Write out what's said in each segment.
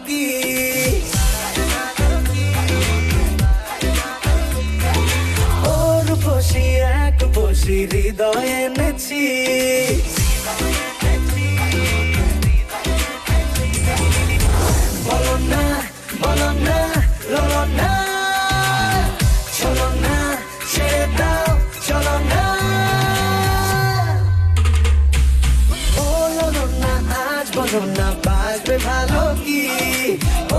কি ওর বসি এক বসি হৃদয় এনেছি বলো না বলো না ললো না চলো না ছেড়ে দাও চলো না বলো না আজ বলো না বাজবে ভালো কি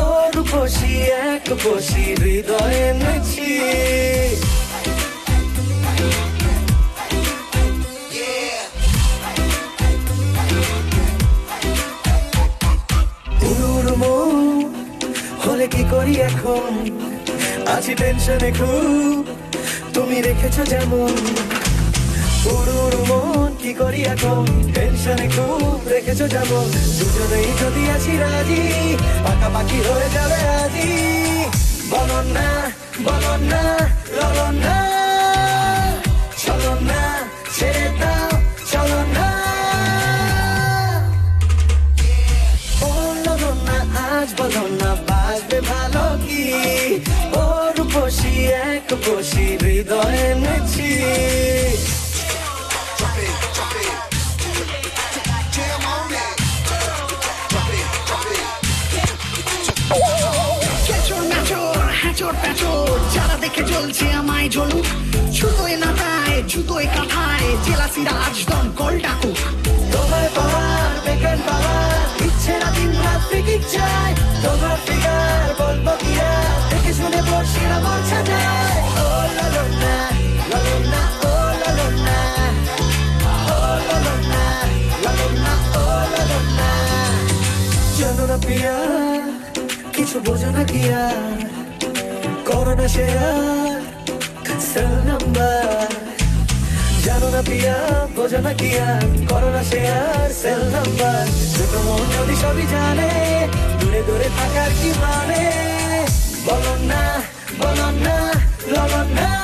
ওর বসি এক বসি হৃদয় এনেছি হলে কি করি এখন আছি টেনশনে খুব তুমি রেখেছো যেমন পুরুর মন কি করি এখন টেনশনে খুব রেখেছো যেমন দুজনেই যদি আছি রাজি পাকাপাকি হয়ে যাবে আজি বলো না ললো না চলো না ছেড়ে দাও চলো না বলো না আজ বলো না বাজবে ভালো কি ওর বসি এক বসি হৃদয় এনেছি যারা দেখে জ্বলছে আমায় জ্বলুক জুতোয় নাতায় জুতোয় কাঠায় জেলাসিরা আজ দম কল ডাকুক তোমার পাওয়ার বেকেন পাওয়ার ইচ্ছে না দিন রাত ফিকির চাই তোমার ফিগার বলবো কি আর দেখে শুনে বসিরা বলছে যায় ও ললো না ললো না ও ললো না ও ললো না ললো না ও ললো না জানো না প্রিয়া কিছু বোঝো না কি আর করো না শেয়ার সেল নাম্বার জানো না পিয়া বোঝো না কি আর করো না শেয়ার সেল নাম্বার ছোট মন যদি সবই জানে দূরে দূরে থাকার কি মানে বলো না ললো না